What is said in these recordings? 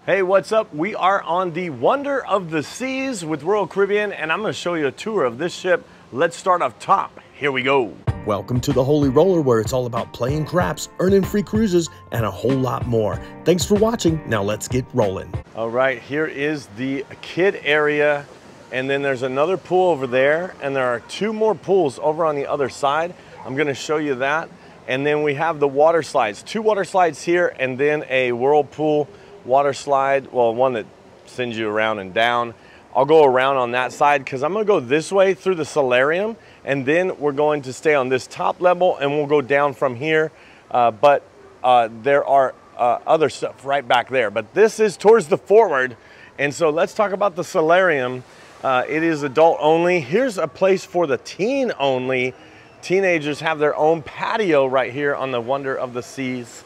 Hey, what's up? We are on the Wonder of the Seas with Royal Caribbean, and I'm going to show you a tour of this ship. Let's start off top. Here we go. Welcome to the Holy Roller, where it's all about playing craps, earning free cruises, and a whole lot more. Thanks for watching. Now let's get rolling. All right, here is the kid area, and then there's another pool over there, and there are two more pools over on the other side. I'm going to show you that. And then we have the water slides, two water slides here, and then a whirlpool water slide, well, one that sends you around and down. I'll go around on that side because I'm going to go this way through the solarium, and then we're going to stay on this top level and we'll go down from here. But there are other stuff right back there, but this is towards the forward. And so let's talk about the solarium. It is adult only. Here's a place for the teen only. Teenagers have their own patio right here on the Wonder of the Seas.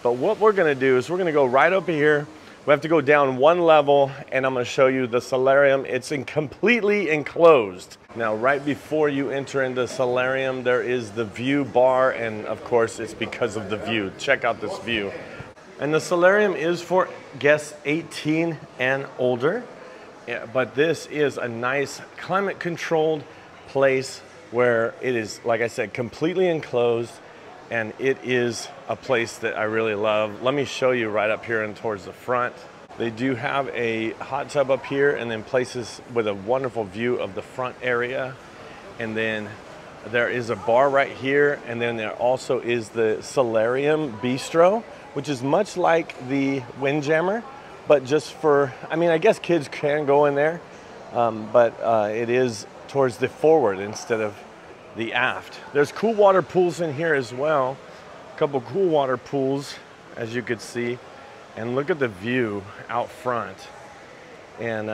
But what we're gonna do is we're gonna go right up here. We have to go down one level, and I'm gonna show you the solarium. It's completely enclosed. Now, right before you enter into the solarium, there is the view bar, and of course, it's because of the view. Check out this view. And the solarium is for guests 18 and older, but this is a nice climate-controlled place where it is, like I said, completely enclosed. And it is a place that I really love. Let me show you right up here and towards the front. They do have a hot tub up here, and then places with a wonderful view of the front area. And then there is a bar right here. And then there also is the Solarium Bistro, which is much like the Windjammer, but just for, I mean, I guess kids can go in there, but it is towards the forward instead of the aft. There's cool water pools in here as well. A couple cool water pools, as you could see. And look at the view out front. And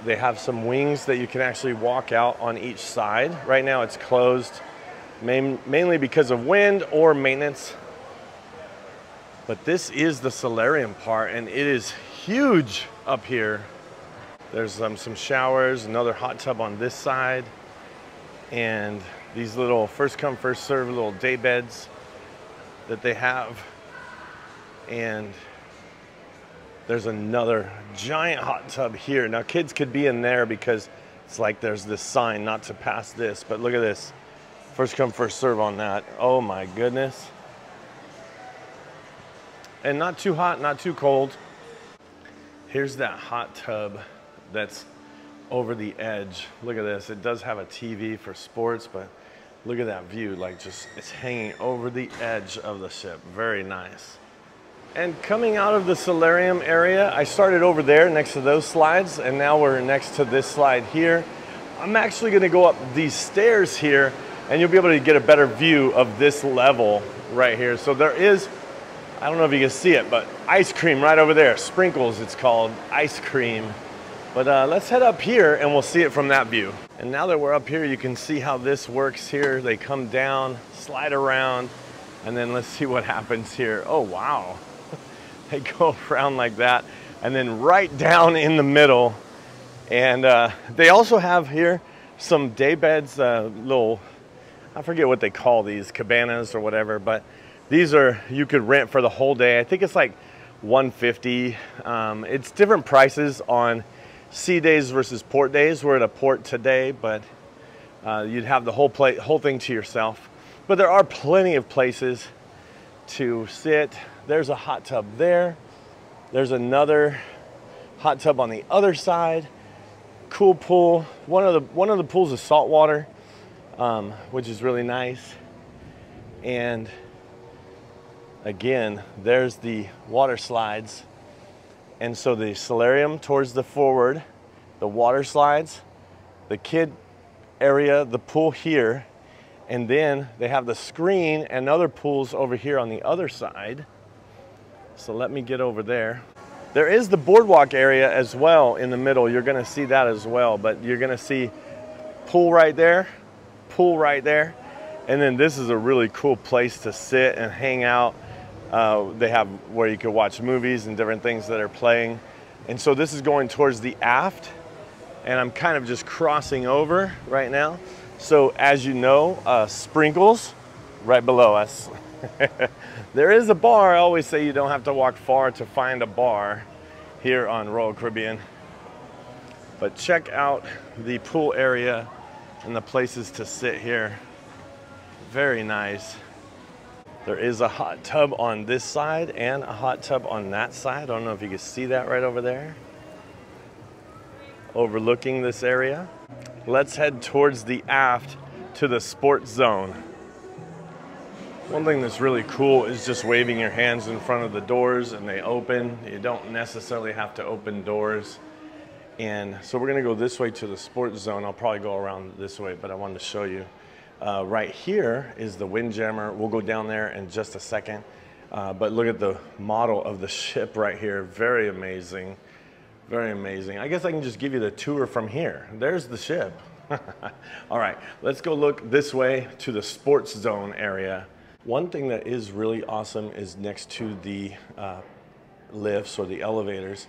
they have some wings that you can actually walk out on each side. Right now it's closed, mainly because of wind or maintenance. But this is the solarium part, and it is huge up here. There's some showers, another hot tub on this side, and these little first come, first serve little day beds that they have. And there's another giant hot tub here. Now kids could be in there because it's like there's this sign not to pass this, but look at this. First come, first serve on that. Oh my goodness. And not too hot, not too cold. Here's that hot tub that's over the edge. Look at this. It does have a TV for sports, but look at that view, like just it's hanging over the edge of the ship. Very nice. And coming out of the solarium area, I started over there next to those slides, and now we're next to this slide here. I'm actually gonna go up these stairs here, and you'll be able to get a better view of this level right here. So there is, I don't know if you can see it, but ice cream right over there. Sprinkles, it's called, ice cream. But let's head up here and we'll see it from that view. And now that we're up here, you can see how this works here. They come down, slide around, and then let's see what happens here. Oh, wow. They go around like that, and then right down in the middle. And they also have here some day beds, little, I forget what they call these, cabanas or whatever, but these are, you could rent for the whole day. I think it's like $150. It's different prices on sea days versus port days. We're at a port today, but you'd have the whole thing to yourself. But there are plenty of places to sit. There's a hot tub there. There's another hot tub on the other side. Cool pool. One of the pools is saltwater, which is really nice. And again, there's the water slides. And so the solarium towards the forward, the water slides, the kid area, the pool here, and then they have the screen and other pools over here on the other side. So let me get over there. There is the boardwalk area as well in the middle. You're gonna see that as well, but you're gonna see pool right there, and then this is a really cool place to sit and hang out. They have where you could watch movies and different things that are playing. And so this is going towards the aft, and I'm kind of just crossing over right now. So as you know, Sprinkles right below us. There is a bar. I always say you don't have to walk far to find a bar. here on Royal Caribbean. But check out the pool area and the places to sit here. Very nice. There is a hot tub on this side and a hot tub on that side. I don't know if you can see that right over there, overlooking this area. Let's head towards the aft to the sports zone. One thing that's really cool is just waving your hands in front of the doors and they open. You don't necessarily have to open doors. And so we're gonna go this way to the sports zone. I'll probably go around this way, but I wanted to show you. Right here is the Windjammer. We'll go down there in just a second. But look at the model of the ship right here. Very amazing, very amazing. I guess I can just give you the tour from here. There's the ship. All right, let's go look this way to the sports zone area. One thing that is really awesome is next to the lifts or the elevators,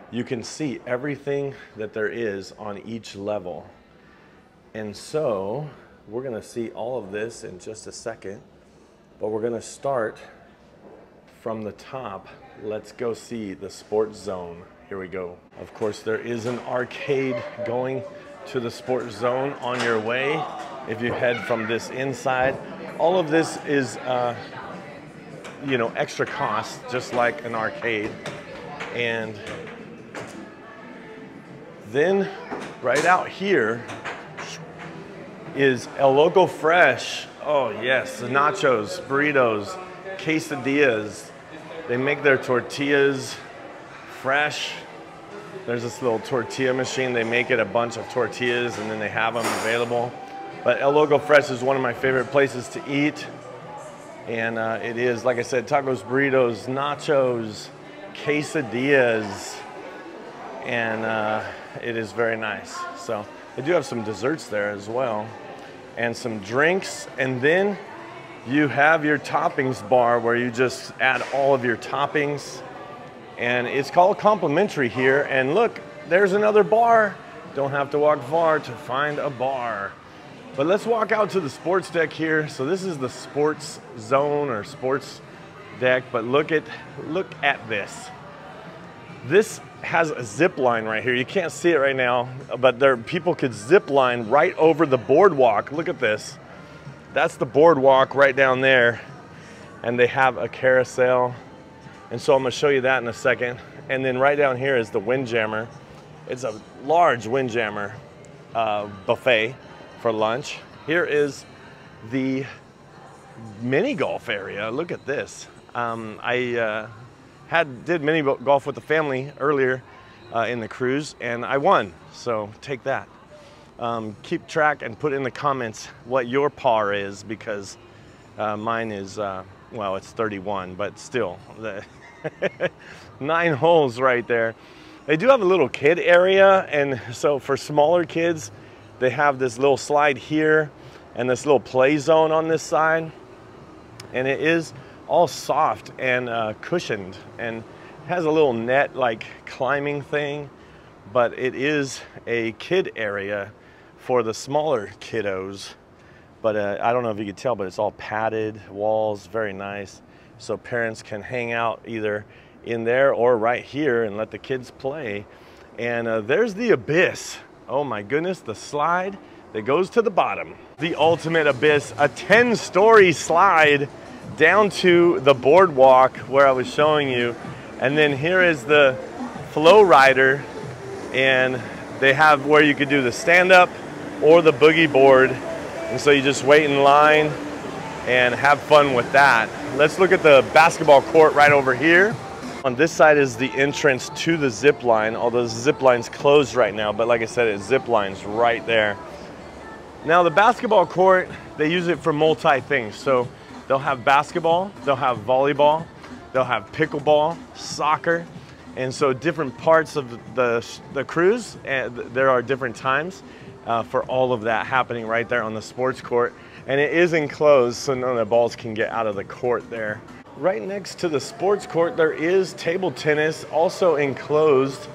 you can see everything that there is on each level. And so we're gonna see all of this in just a second, but we're gonna start from the top. Let's go see the sports zone. Here we go. Of course, there is an arcade going to the sports zone on your way if you head from this inside. All of this is, you know, extra cost, just like an arcade. And then right out here is El Loco Fresh. Oh yes, the nachos, burritos, quesadillas. They make their tortillas fresh. There's this little tortilla machine. They make it a bunch of tortillas and then they have them available. But El Loco Fresh is one of my favorite places to eat. And it is, like I said, tacos, burritos, nachos, quesadillas. And it is very nice. So they do have some desserts there as well. And some drinks. And then you have your toppings bar where you just add all of your toppings. And it's called complimentary here. And look, there's another bar. Don't have to walk far to find a bar. But let's walk out to the sports deck here. So this is the sports zone or sports deck, but look at this. This has a zip line right here. You can't see it right now, but people could zip line right over the boardwalk. Look at this. That's the boardwalk right down there. And they have a carousel. And so I'm gonna show you that in a second. And then right down here is the Windjammer. It's a large Windjammer buffet for lunch. Here is the mini golf area. Look at this. I did mini golf with the family earlier in the cruise and I won, so take that. Keep track and put in the comments what your par is, because mine is, well, it's 31, but still, 9 holes right there. They do have a little kid area, and so for smaller kids, they have this little slide here and this little play zone on this side. And it is all soft and cushioned and has a little net like climbing thing, but it is a kid area for the smaller kiddos. But I don't know if you could tell, but it's all padded walls, very nice. So parents can hang out either in there or right here and let the kids play. And there's the abyss. Oh my goodness, the slide that goes to the bottom. The ultimate abyss, a 10-story slide down to the boardwalk where I was showing you. And then here is the flow rider, and they have where you could do the stand-up or the boogie board. And so you just wait in line and have fun with that. Let's look at the basketball court right over here. On this side is the entrance to the zip line, although the zip line's closed right now, but like I said, it zip lines right there. Now the basketball court, they use it for multi things. So they'll have basketball, they'll have volleyball, they'll have pickleball, soccer, and so different parts of the cruise, and there are different times for all of that happening right there on the sports court. And it is enclosed, so none of the balls can get out of the court there. Right next to the sports court, there is table tennis, also enclosed,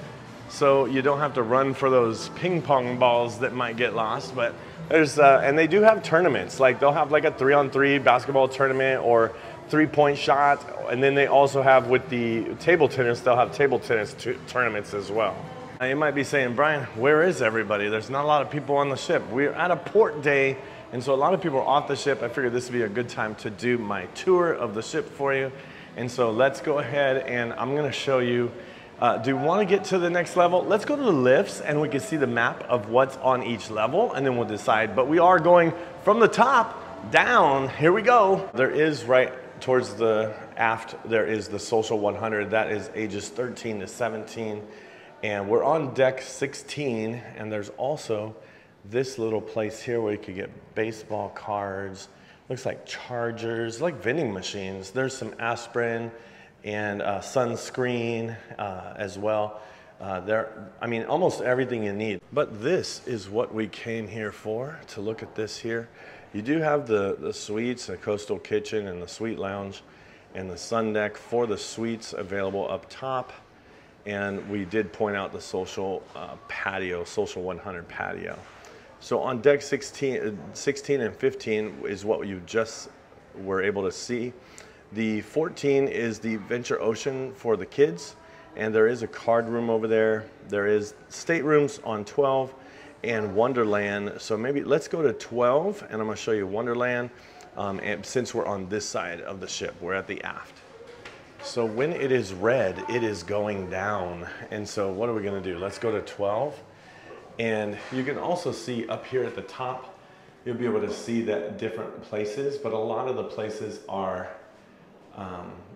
so you don't have to run for those ping pong balls that might get lost. But there's, and they do have tournaments, like they'll have like a 3-on-3 basketball tournament or 3-point shot. And then they also have, with the table tennis, they'll have table tennis tournaments as well. Now you might be saying, Brian, where is everybody? There's not a lot of people on the ship. We're at a port day, and so a lot of people are off the ship. I figured this would be a good time to do my tour of the ship for you. And so let's go ahead and I'm gonna show you, do you wanna get to the next level? Let's go to the lifts and we can see the map of what's on each level and then we'll decide. But we are going from the top down, here we go. There is right towards the aft, there is the Social 100. That is ages 13 to 17. And we're on deck 16, and there's also this little place here where you could get baseball cards, looks like chargers, like vending machines. There's some aspirin and sunscreen as well. I mean, almost everything you need. But this is what we came here for, to look at this here. You do have the suites, the coastal kitchen and the suite lounge and the sun deck for the suites available up top. And we did point out the social patio, Social 100 patio. So on deck 16 and 15 is what you just were able to see. The 14 is the Venture Ocean for the kids, and there is a card room over there. There is staterooms on 12 and Wonderland. So maybe let's go to 12, and I'm gonna show you Wonderland. And since we're on this side of the ship, we're at the aft. So when it is red, it is going down. And so what are we gonna do? Let's go to 12. And you can also see up here at the top, you'll be able to see that different places, but a lot of the places are,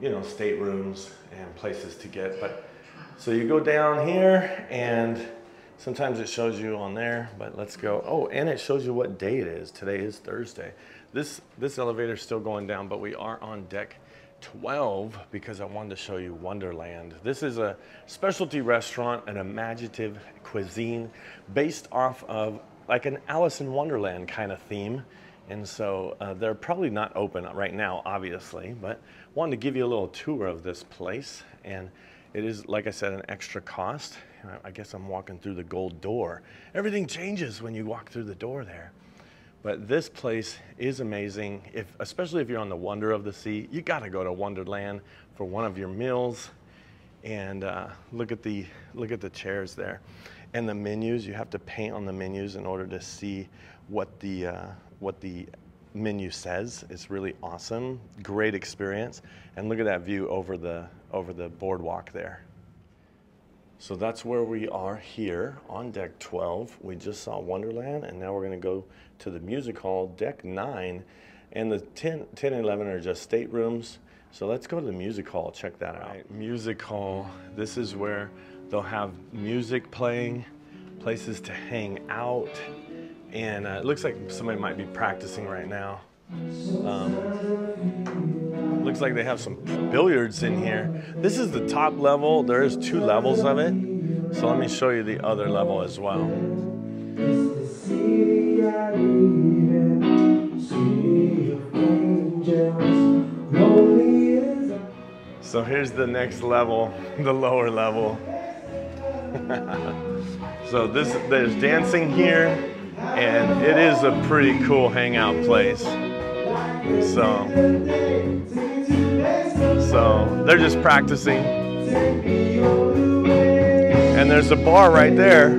you know, staterooms and places to get. But so you go down here and sometimes it shows you on there, but let's go. Oh, and it shows you what day it is. Today is Thursday. This elevator is still going down, but we are on deck 12 because I wanted to show you Wonderland. This is a specialty restaurant, an imaginative cuisine based off of like an Alice in Wonderland kind of theme. And so they're probably not open right now, obviously, but wanted to give you a little tour of this place. And it is, like I said, an extra cost. I guess I'm walking through the gold door. Everything changes when you walk through the door there. But this place is amazing, especially if you're on the Wonder of the Sea. You gotta go to Wonderland for one of your meals. And look at the chairs there. And the menus, you have to paint on the menus in order to see what the menu says. It's really awesome, great experience. And look at that view over the boardwalk there. So that's where we are here on deck 12. We just saw Wonderland, and now we're gonna go to the music hall, deck 9. And the 10 and 11 are just staterooms. So let's go to the music hall, check that out. Right, music hall, this is where they'll have music playing, places to hang out. And it looks like somebody might be practicing right now. Looks like they have some billiards in here. This is the top level. There is 2 levels of it. So let me show you the other level as well. So here's the next level, the lower level. So there's dancing here, and it is a pretty cool hangout place. So they're just practicing. And there's a bar right there.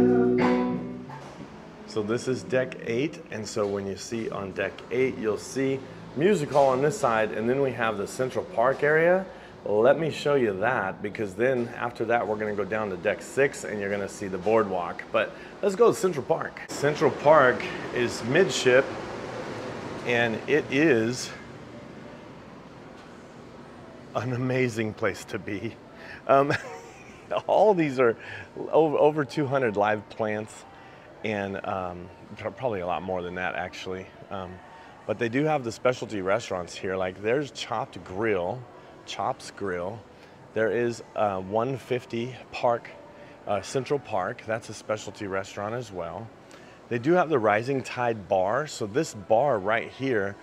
So this is deck 8, and so when you see on deck 8, you'll see music hall on this side, and then we have the Central Park area. Let me show you that, because then after that we're gonna go down to deck 6 and you're gonna see the boardwalk. But let's go to Central Park. Central Park is midship, and it is an amazing place to be. All these are over 200 live plants, and probably a lot more than that actually. But they do have the specialty restaurants here. Like there's Chops Grill. There is 150 Park, Central Park. That's a specialty restaurant as well. They do have the Rising Tide Bar. So this bar right here,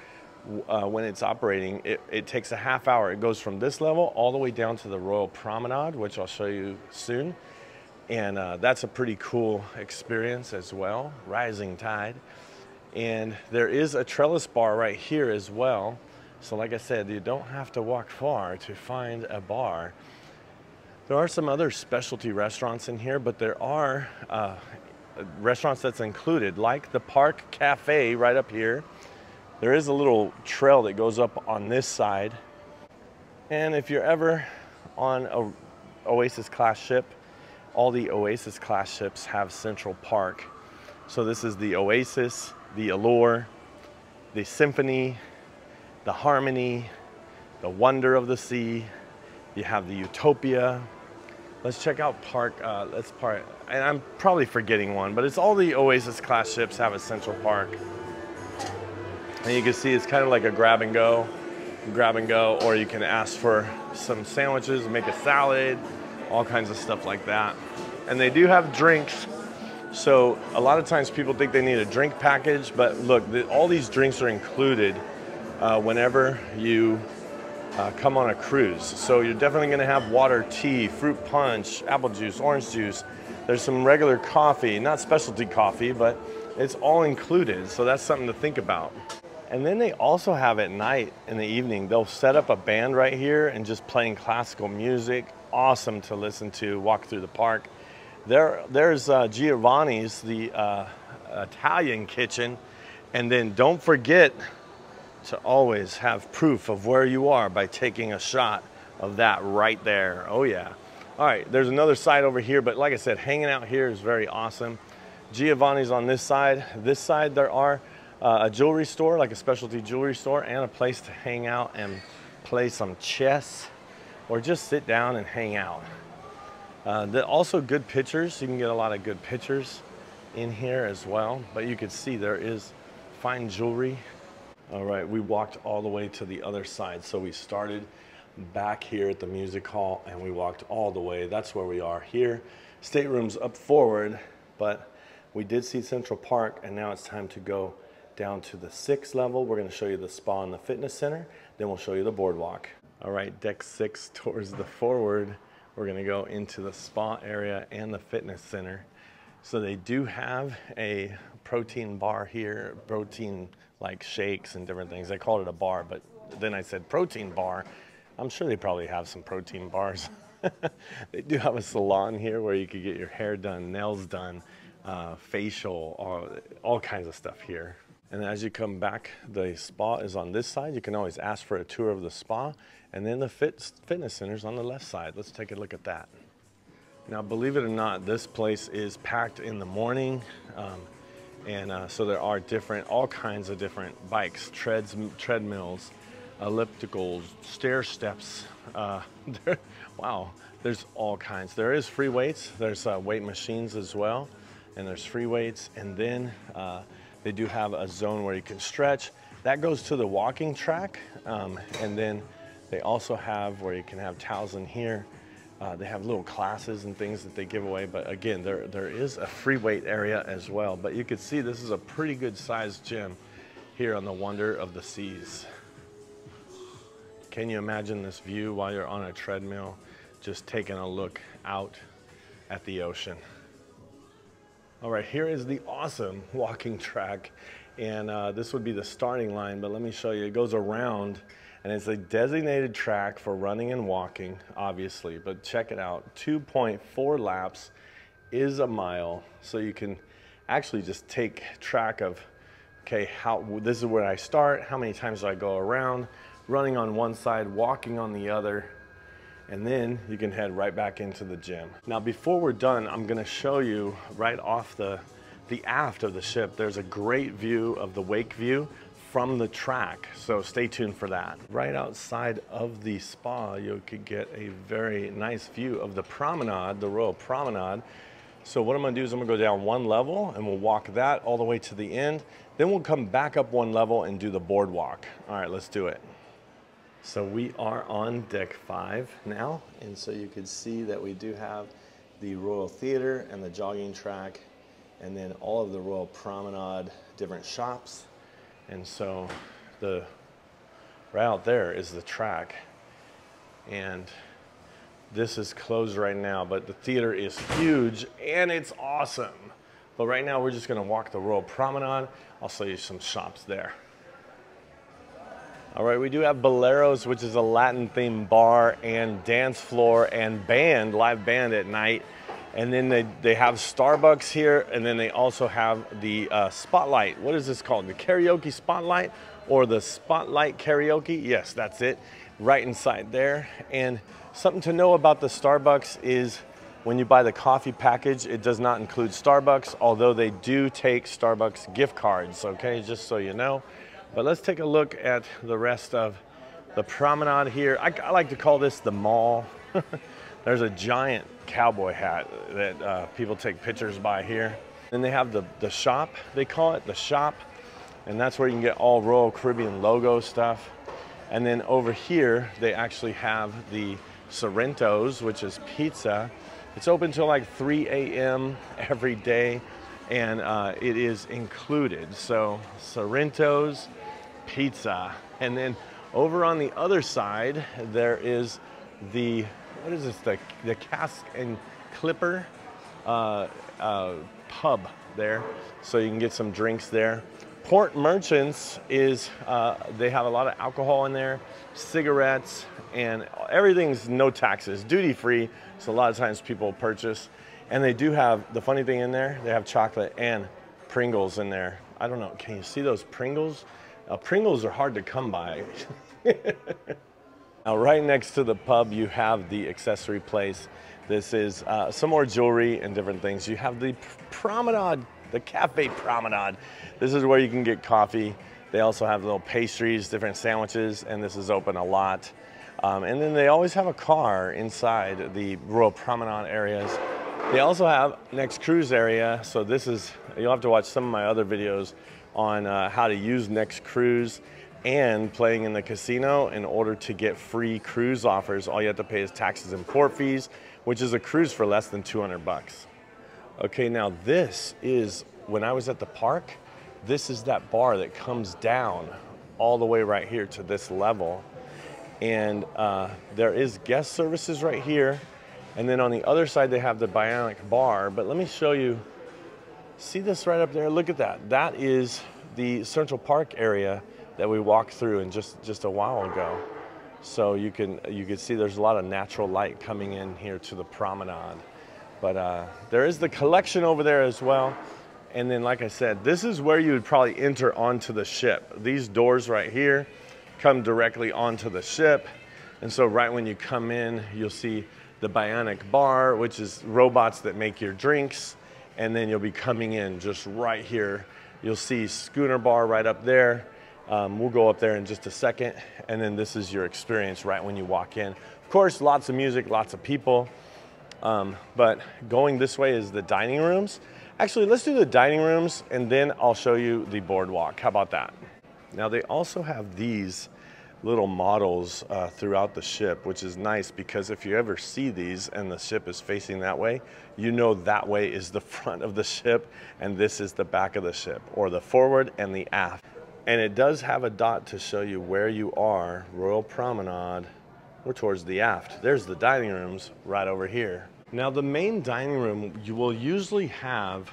when it's operating, it takes a half hour. It goes from this level all the way down to the Royal Promenade, which I'll show you soon. And that's a pretty cool experience as well, Rising Tide. And there is a trellis bar right here as well. So like I said, you don't have to walk far to find a bar. There are some other specialty restaurants in here, but there are restaurants that's included, like the Park Cafe right up here. There is a little trail that goes up on this side. And if you're ever on a Oasis class ship, all the Oasis class ships have Central Park. So this is the Oasis, the Allure, the Symphony, the Harmony, the Wonder of the Sea. You have the Utopia. Let's check out and I'm probably forgetting one, but it's all the Oasis class ships have a Central Park. And you can see it's kind of like a grab and go, or you can ask for some sandwiches, make a salad, all kinds of stuff like that. And they do have drinks. So a lot of times people think they need a drink package, but look, all these drinks are included whenever you come on a cruise. So you're definitely gonna have water, tea, fruit punch, apple juice, orange juice. There's some regular coffee, not specialty coffee, but it's all included. So that's something to think about. And then they also have at night, in the evening, they'll set up a band right here and just playing classical music. Awesome to listen to, walk through the park. There's Giovanni's, the Italian kitchen. And then don't forget to always have proof of where you are by taking a shot of that right there. Oh yeah. All right, there's another side over here, but like I said, hanging out here is very awesome. Giovanni's on this side. This side there are a jewelry store, like a specialty jewelry store, and a place to hang out and play some chess or just sit down and hang out. Also good pictures. You can get a lot of good pictures in here as well, but you can see there is fine jewelry. All right, we walked all the way to the other side. So we started back here at the music hall and we walked all the way. That's where we are here. Staterooms up forward, but we did see Central Park, and now it's time to go down to the 6th level. We're gonna show you the spa and the fitness center. Then we'll show you the boardwalk. All right, deck 6 towards the forward. We're gonna go into the spa area and the fitness center. So they do have a protein bar here, protein like shakes and different things. They called it a bar, but then I said protein bar. I'm sure they probably have some protein bars. They do have a salon here where you could get your hair done, nails done, facial, all kinds of stuff here. And as you come back, the spa is on this side. You can always ask for a tour of the spa, and then the fitness center's on the left side. Let's take a look at that. Now, believe it or not, this place is packed in the morning. So there are all kinds of different bikes, treadmills, ellipticals, stair steps. Wow, there's all kinds. There is free weights. There's weight machines as well, and there's free weights. And then they do have a zone where you can stretch. That goes to the walking track. And then they also have where you can have towels in here. They have little classes and things that they give away, but again, there is a free weight area as well. But you can see this is a pretty good sized gym here on the Wonder of the Seas. Can you imagine this view while you're on a treadmill, just taking a look out at the ocean? All right, here is the awesome walking track, and this would be the starting line, but let me show you. It goes around, and it's a designated track for running and walking, obviously, but check it out. 2.4 laps is a mile, so you can actually just take track of, okay, this is where I start, how many times do I go around, running on one side, walking on the other, and then you can head right back into the gym. Now, before we're done, I'm gonna show you right off the aft of the ship. There's a great view of the wake view from the track, so stay tuned for that. Right outside of the spa, you could get a very nice view of the promenade, the Royal Promenade. So what I'm gonna do is I'm gonna go down one level and we'll walk that all the way to the end. Then we'll come back up one level and do the boardwalk. All right, let's do it. So we are on deck 5 now, and so you can see that we do have the Royal Theater and the jogging track, and then all of the Royal Promenade, different shops. And so right out there is the track, and this is closed right now, but the theater is huge and it's awesome. But right now we're just gonna walk the Royal Promenade. I'll show you some shops there. All right, we do have Boleros, which is a Latin-themed bar and dance floor and band, live band at night. And then they have Starbucks here, and then they also have the Spotlight. What is this called? The Karaoke Spotlight or the Spotlight Karaoke? Yes, that's it, right inside there. And something to know about the Starbucks is when you buy the coffee package, it does not include Starbucks, although they do take Starbucks gift cards, okay, just so you know. But let's take a look at the rest of the promenade here. I like to call this the mall. There's a giant cowboy hat that people take pictures by here. Then they have the shop, they call it the shop. And that's where you can get all Royal Caribbean logo stuff. And then over here, they actually have the Sorrento's, which is pizza. It's open till like 3 a.m. every day, and it is included. So Sorrento's pizza. And then over on the other side, there is the, what is this, the Cask and Clipper pub there. So you can get some drinks there. Port Merchants is, they have a lot of alcohol in there, cigarettes, and everything's no taxes, duty free. So a lot of times people purchase. And they do have, the funny thing in there, they have chocolate and Pringles in there. I don't know, can you see those Pringles? Pringles are hard to come by. Now right next to the pub, you have the accessory place. This is some more jewelry and different things. You have the promenade, the Cafe Promenade. This is where you can get coffee. They also have little pastries, different sandwiches, and this is open a lot. And then they always have a car inside the Royal Promenade areas. They also have Next Cruise area. So this is, you'll have to watch some of my other videos on how to use Next Cruise and playing in the casino in order to get free cruise offers. All you have to pay is taxes and port fees, which is a cruise for less than 200 bucks. Okay, now this is, when I was at the park, this is that bar that comes down all the way right here to this level. And there is guest services right here. And then on the other side, they have the Bionic Bar. But let me show you, see this right up there? Look at that. That is the Central Park area that we walked through in just a while ago. So you can see there's a lot of natural light coming in here to the promenade. But there is the collection over there as well. And then, like I said, this is where you would probably enter onto the ship. These doors right here come directly onto the ship. And so right when you come in, you'll see the Bionic Bar, which is robots that make your drinks. And then you'll be coming in just right here. You'll see Schooner Bar right up there. We'll go up there in just a second. And then this is your experience right when you walk in. Of course, lots of music, lots of people. But going this way is the dining rooms. Actually, let's do the dining rooms and then I'll show you the boardwalk. How about that? Now they also have these little models throughout the ship, which is nice because if you ever see these and the ship is facing that way, you know that way is the front of the ship and this is the back of the ship, or the forward and the aft. And it does have a dot to show you where you are, Royal Promenade, or towards the aft. There's the dining rooms right over here. Now the main dining room, you will usually have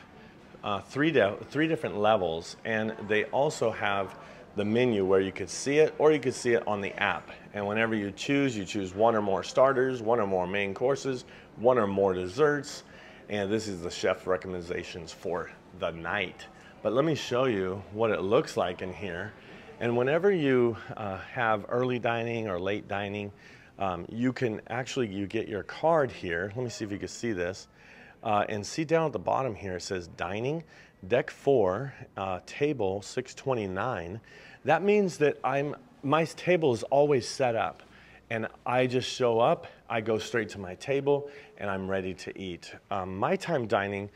three different levels, and they also have the menu where you could see it, or you could see it on the app. And whenever you choose one or more starters, one or more main courses, one or more desserts, and this is the chef recommendations for the night. But let me show you what it looks like in here. And whenever you have early dining or late dining, you can actually, you get your card here. Let me see if you can see this. And see down at the bottom here, it says dining, deck 4, table 629. That means that my table is always set up. And I just show up, I go straight to my table, and I'm ready to eat. My time dining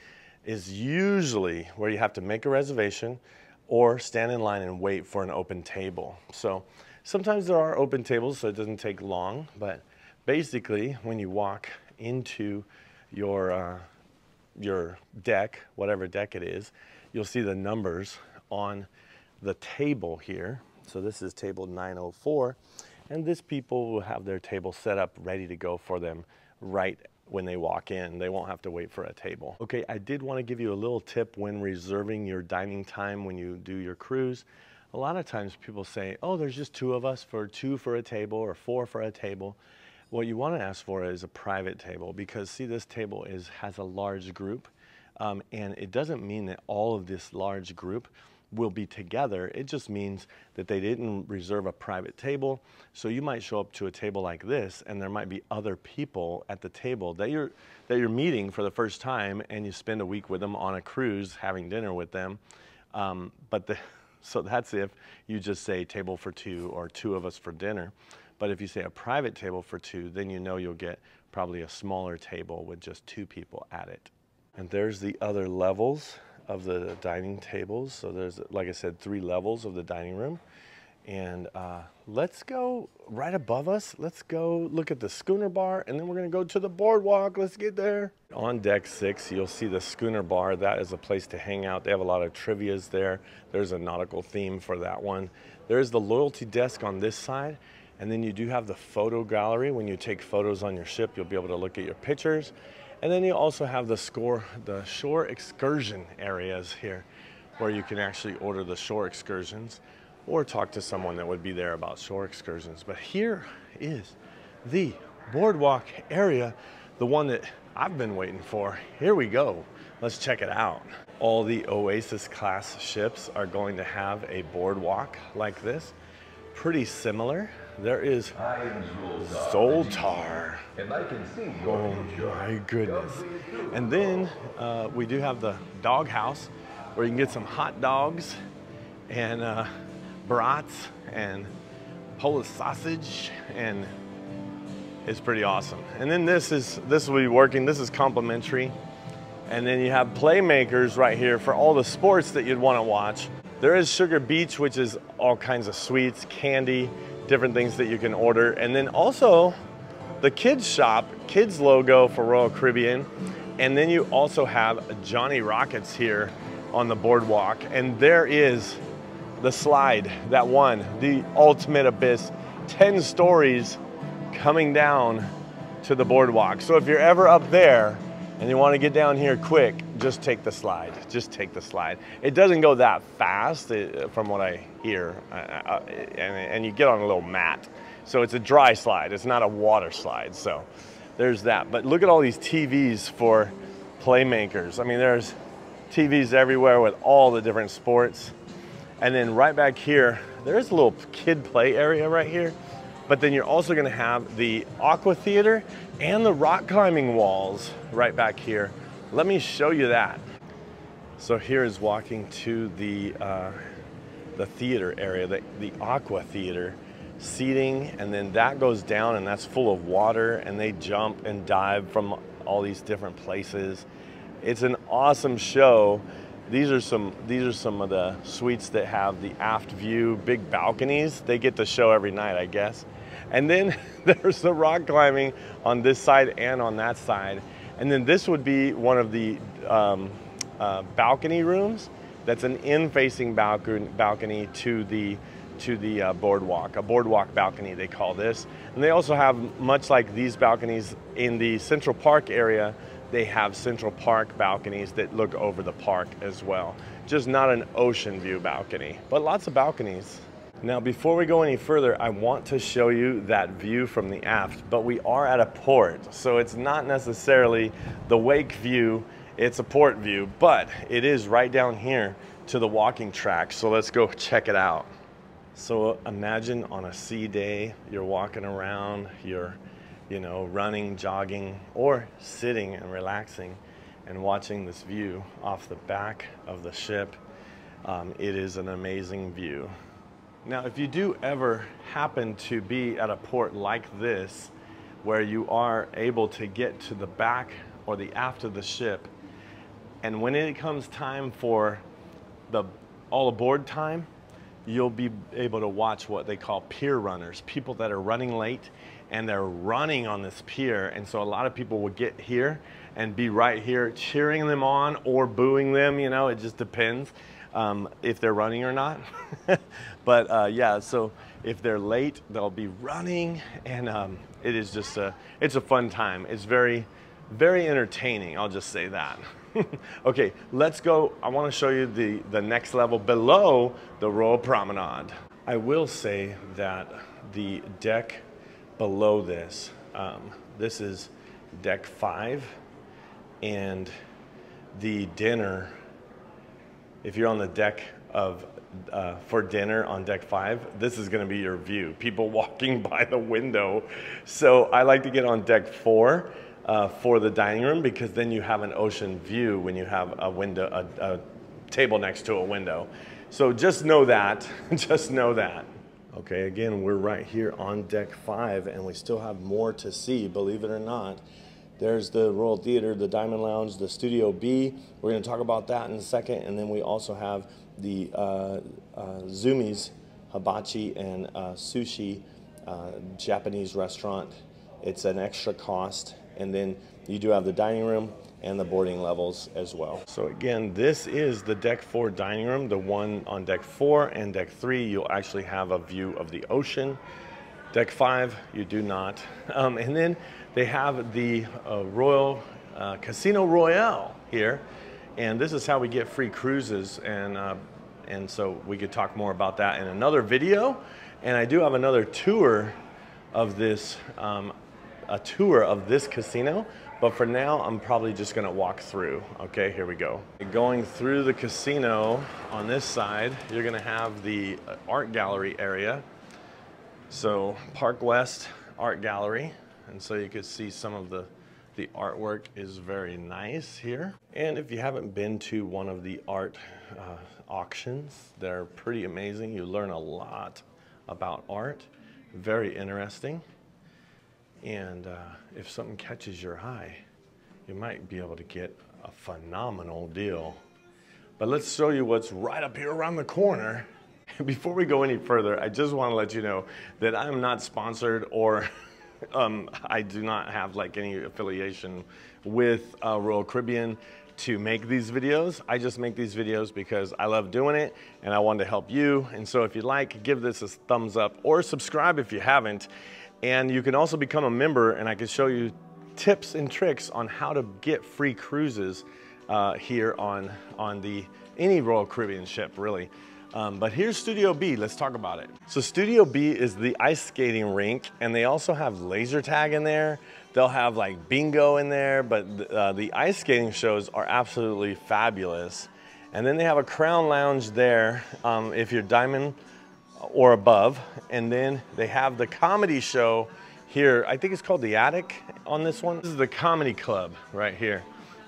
is usually where you have to make a reservation or stand in line and wait for an open table. So sometimes there are open tables, so it doesn't take long, but basically when you walk into your deck, whatever deck it is, you'll see the numbers on the table here. So this is table 904, and this people will have their table set up ready to go for them right when they walk in. They won't have to wait for a table. Okay, I did want to give you a little tip when reserving your dining time when you do your cruise. A lot of times people say, oh, there's just two of us, for two for a table or four for a table. What you want to ask for is a private table, because see, this table has a large group, and it doesn't mean that all of this large group will be together. It just means that they didn't reserve a private table. So you might show up to a table like this, and there might be other people at the table that you're meeting for the first time, and you spend a week with them on a cruise having dinner with them. So that's if you just say table for two or two of us for dinner. But if you say a private table for two, then you know you'll get probably a smaller table with just two people at it. And there's the other levels of the dining tables. So there's, like I said, 3 levels of the dining room. And let's go right above us. Let's go look at the schooner bar, and then we're gonna go to the boardwalk. Let's get there. On deck 6, you'll see the schooner bar. That is a place to hang out. They have a lot of trivias there. There's a nautical theme for that one. There's the loyalty desk on this side. And then you do have the photo gallery. When you take photos on your ship, you'll be able to look at your pictures. And then you also have the shore excursion areas here, where you can actually order the shore excursions or talk to someone that would be there about shore excursions. But here is the boardwalk area, the one that I've been waiting for. Here we go. Let's check it out. All the Oasis class ships are going to have a boardwalk like this. Pretty similar. There is Zoltar. Oh my goodness. And then we do have the dog house, where you can get some hot dogs and brats and Polish sausage, and it's pretty awesome. And then this will be working. This is complimentary. And then you have playmakers right here for all the sports that you'd want to watch. There is Sugar Beach, which is all kinds of sweets, candy, different things that you can order. And then also the kids shop, kids logo for Royal Caribbean. And then you also have Johnny Rockets here on the boardwalk. And there is the slide, that one, the ultimate abyss, 10 stories coming down to the boardwalk. So if you're ever up there and you want to get down here quick, just take the slide. Just take the slide. It doesn't go that fast, from what I hear, and you get on a little mat. So it's a dry slide. It's not a water slide. So there's that. But look at all these TVs for playmakers. I mean, there's TVs everywhere with all the different sports. And then right back here, there's a little kid play area right here. But then you're also going to have the aqua theater and the rock climbing walls right back here. Let me show you that. So here is walking to the theater area, the aqua theater, seating, and then that goes down, and that's full of water, and they jump and dive from all these different places. It's an awesome show. These are some of the suites that have the aft view, big balconies. They get the show every night, I guess. And then there's the rock climbing on this side and on that side. And then this would be one of the balcony rooms. That's an in-facing balcony to the boardwalk, a boardwalk balcony they call this. And they also have, much like these balconies in the Central Park area, they have Central Park balconies that look over the park as well. Just not an ocean view balcony, but lots of balconies. Now, before we go any further, I want to show you that view from the aft, but we are at a port, so it's not necessarily the wake view, it's a port view, but it is right down here to the walking track, so let's go check it out. So imagine on a sea day, you're walking around, you're running, jogging, or sitting and relaxing and watching this view off the back of the ship. It is an amazing view. Now, if you do ever happen to be at a port like this, where you are able to get to the back or the aft of the ship, and when it comes time for the all aboard time, you'll be able to watch what they call pier runners, people that are running late and they're running on this pier. And so a lot of people will get here and be right here cheering them on or booing them, it just depends if they're running or not. But yeah, so if they're late, they'll be running, and it is just it's a fun time. It's very very entertaining, I'll just say that. Okay, let's go. I want to show you the next level below the Royal Promenade. I will say that the deck below this, this is deck 5, and the dinner, if you're on the deck of for dinner on deck 5, this is going to be your view. People walking by the window. So I like to get on deck 4 for the dining room, because then you have an ocean view when you have a window, a table next to a window. So just know that. Just know that. Okay, again, we're right here on deck 5, and we still have more to see, believe it or not. There's the Royal Theater, the Diamond Lounge, the Studio B. We're going to talk about that in a second. And then we also have the Zumi's Hibachi and Sushi Japanese restaurant. It's an extra cost. And then you do have the dining room and the boarding levels as well. So again, this is the deck 4 dining room. The one on deck 4 and deck 3, you'll actually have a view of the ocean. Deck 5, you do not. And then they have the Royal Casino Royale here. And this is how we get free cruises. And so we could talk more about that in another video. And I do have another tour of this, a tour of this casino. But for now, I'm probably just gonna walk through. Okay, here we go. Going through the casino on this side, you're gonna have the art gallery area. So Park West Art Gallery, and so you can see some of the artwork is very nice here. And if you haven't been to one of the art auctions, they're pretty amazing. You learn a lot about art, very interesting. And if something catches your eye, you might be able to get a phenomenal deal. But let's show you what's right up here around the corner. Before we go any further, I just want to let you know that I'm not sponsored, or I do not have like any affiliation with Royal Caribbean to make these videos. I just make these videos because I love doing it and I want to help you. And so if you like, give this a thumbs up or subscribe if you haven't. And you can also become a member, and I can show you tips and tricks on how to get free cruises here on any Royal Caribbean ship, really. But here's Studio B. Let's talk about it. So Studio B is the ice skating rink, and they also have laser tag in there. They'll have like bingo in there, but the ice skating shows are absolutely fabulous. And then they have a Crown Lounge there if you're Diamond or above. And then they have the comedy show here. I think it's called The Attic on this one. This is the comedy club right here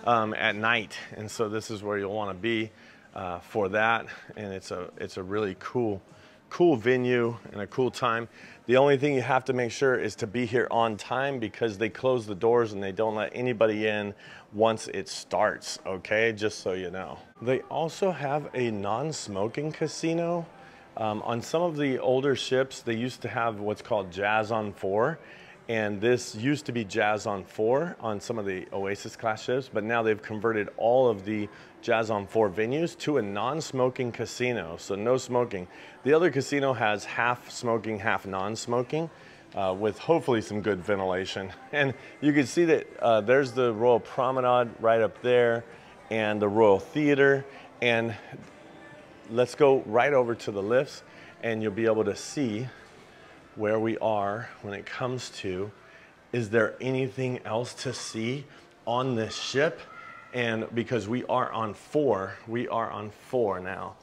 at night. And so this is where you'll want to be for that. And it's a really cool venue and a cool time. The only thing you have to make sure is to be here on time, because they close the doors and they don't let anybody in once it starts, okay? Just so you know. They also have a non-smoking casino. On some of the older ships, they used to have what's called Jazz on 4. And this used to be Jazz on 4 on some of the Oasis class ships, but now they've converted all of the Jazz on 4 venues to a non-smoking casino, so no smoking. The other casino has half smoking, half non-smoking, with hopefully some good ventilation. And you can see that there's the Royal Promenade right up there and the Royal Theater. And let's go right over to the lifts, and you'll be able to see where we are when it comes to, is there anything else to see on this ship? And because we are on 4 now.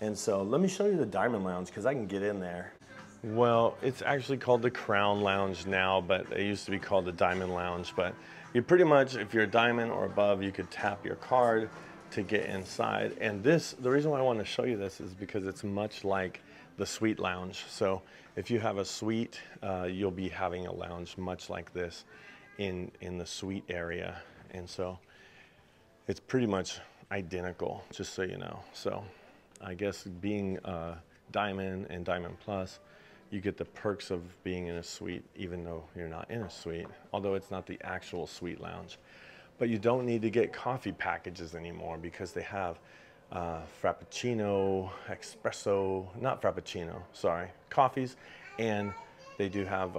And so let me show you the Diamond Lounge, because I can get in there. Well, it's actually called the Crown Lounge now, but it used to be called the Diamond Lounge. But you pretty much, if you're a diamond or above, you could tap your card to get inside. And this, the reason why I want to show you this is because it's much like the suite lounge. So if you have a suite, you'll be having a lounge much like this in the suite area. And so it's pretty much identical, just so you know. So I guess being Diamond and Diamond Plus, you get the perks of being in a suite even though you're not in a suite, although it's not the actual suite lounge. But you don't need to get coffee packages anymore, because they have Frappuccino, Espresso, not Frappuccino, sorry, coffees. And they do have,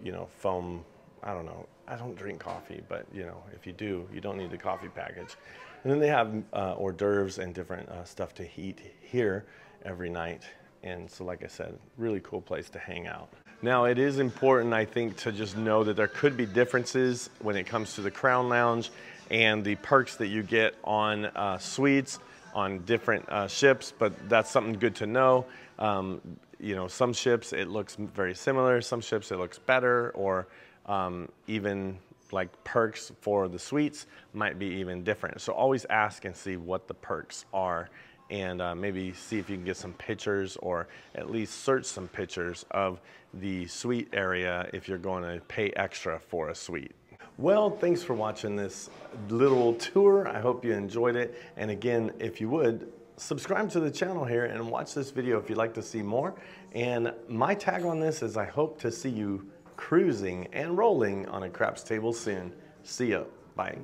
you know, foam, I don't know, I don't drink coffee, but you know, if you do, you don't need the coffee package. And then they have hors d'oeuvres and different stuff to eat here every night. And so, like I said, really cool place to hang out. Now, it is important, I think, to just know that there could be differences when it comes to the Crown Lounge and the perks that you get on suites on different ships, but that's something good to know. You know, some ships it looks very similar, some ships it looks better, or even like perks for the suites might be even different. So always ask and see what the perks are, and maybe see if you can get some pictures or at least search some pictures of the suite area if you're going to pay extra for a suite. Well, thanks for watching this little tour. I hope you enjoyed it. And again, if you would, subscribe to the channel here and watch this video if you'd like to see more. And my tag on this is I hope to see you cruising and rolling on a craps table soon. See ya. Bye.